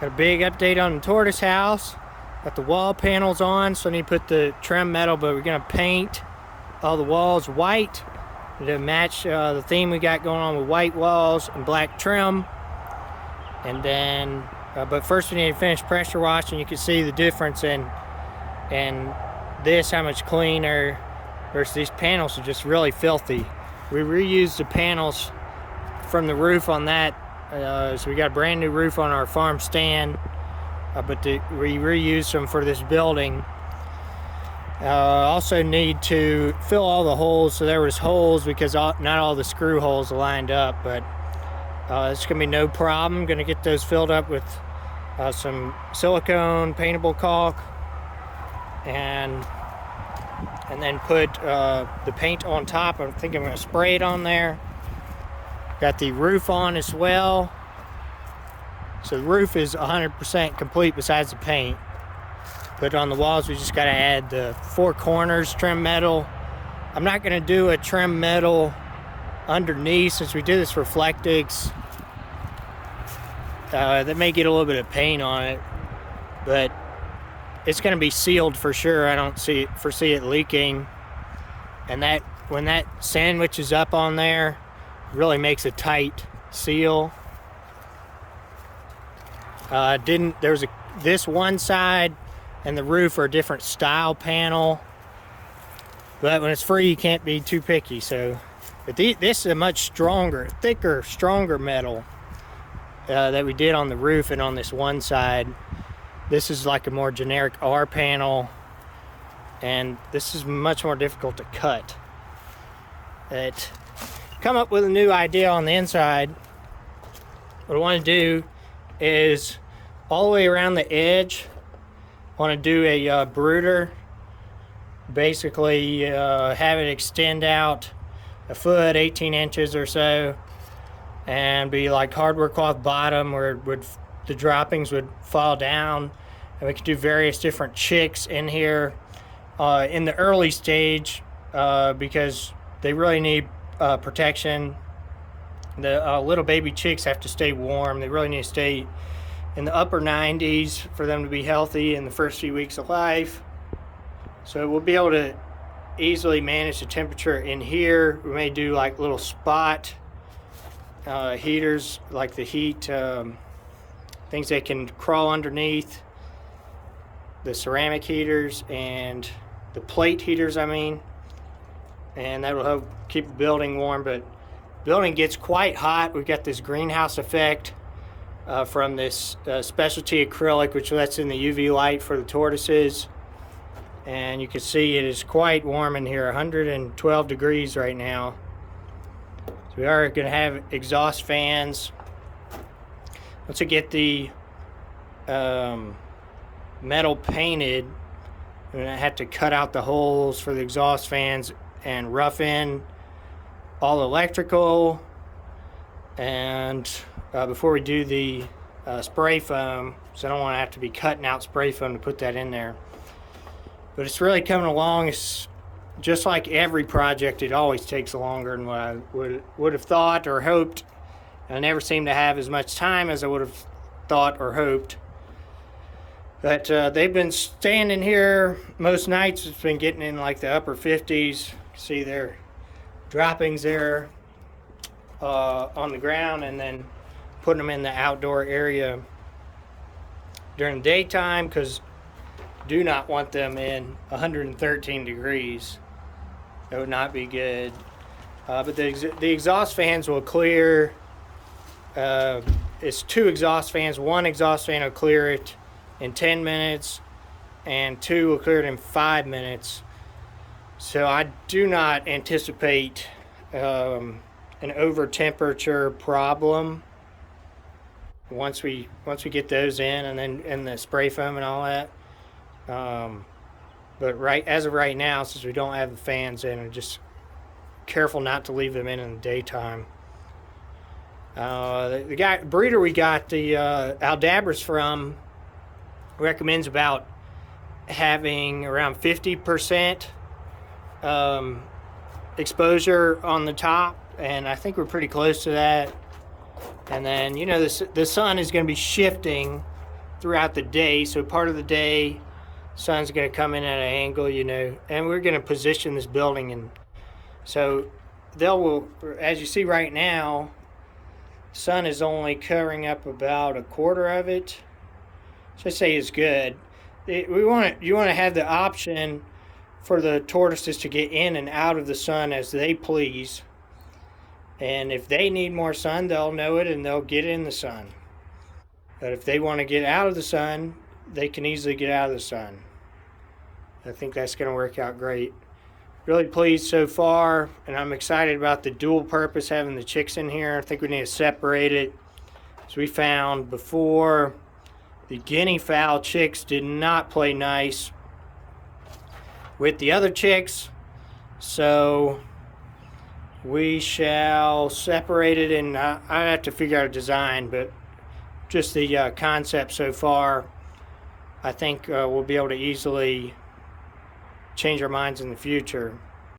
Got a big update on the Tortoise house. Got the wall panels on, so I need to put the trim metal, but we're gonna paint all the walls white to match the theme we got going on with white walls and black trim. And then, but first we need to finish pressure washing. You can see the difference in this, how much cleaner versus these panels are just really filthy. We reused the panels from the roof on that, so we got a brand new roof on our farm stand, but we reused them for this building. Also need to fill all the holes, so there was holes because not all the screw holes lined up, but it's gonna be no problem. Gonna get those filled up with some silicone paintable caulk, and then put the paint on top. I think I'm gonna spray it on there. Got the roof on as well. So the roof is 100% complete besides the paint. But on the walls, we just gotta add the four corners trim metal. I'm not gonna do a trim metal underneath since we do this Reflectix. That may get a little bit of paint on it, but it's gonna be sealed for sure. I don't foresee it leaking. And that when that sandwiches up on there, really makes a tight seal. This one side and the roof are a different style panel, but when it's free you can't be too picky. So but this is a much stronger, thicker, stronger metal that we did on the roof and on this one side. This is like a more generic R panel, and this is much more difficult to cut. Come up with a new idea on the inside. What I want to do is all the way around the edge, I want to do a brooder. Basically have it extend out a foot, 18 inches or so, and be like hardware cloth bottom where the droppings would fall down. And we could do various different chicks in here in the early stage because they really need protection. The little baby chicks have to stay warm. They really need to stay in the upper 90s for them to be healthy in the first few weeks of life. So we'll be able to easily manage the temperature in here. We may do like little spot heaters, like the heat things they can crawl underneath, the ceramic heaters and the plate heaters, and that will help keep the building warm. But the building gets quite hot. We've got this greenhouse effect from this specialty acrylic, which lets in the UV light for the tortoises. And you can see it is quite warm in here, 112 degrees right now. So we are going to have exhaust fans. Once we get the metal painted, we're going to have to cut out the holes for the exhaust fans and rough in all electrical. And before we do the spray foam, so I don't want to have to be cutting out spray foam to put that in there. But it's really coming along. It's just like every project, it always takes longer than what I would have thought or hoped. I never seem to have as much time as I would have thought or hoped. But they've been standing here most nights. It's been getting in like the upper 50s. See their droppings there on the ground, and then putting them in the outdoor area during the daytime, because do not want them in 113 degrees. That would not be good. But the exhaust fans will clear. It's two exhaust fans. One exhaust fan will clear it in 10 minutes, and two will clear it in 5 minutes. So I do not anticipate an over temperature problem once we get those in, and the spray foam and all that. But as of right now, since we don't have the fans in, I'm just careful not to leave them in the daytime. The breeder we got the Aldabras from recommends about having around 50% exposure on the top, and I think we're pretty close to that. And then, the sun is going to be shifting throughout the day. So part of the day, sun's going to come in at an angle, you know, and we're going to position this building. And so as you see right now, sun is only covering up about a quarter of it. So I say it's good. You want to have the option for the tortoises to get in and out of the sun as they please. And if they need more sun, they'll know it and they'll get in the sun. But if they want to get out of the sun, they can easily get out of the sun. I think that's going to work out great. Really pleased so far, and I'm excited about the dual purpose having the chicks in here. I think we need to separate it. As we found before, the guinea fowl chicks did not play nice with the other chicks, so we shall separate it, and I have to figure out a design, but just the concept so far, I think we'll be able to easily change our minds in the future.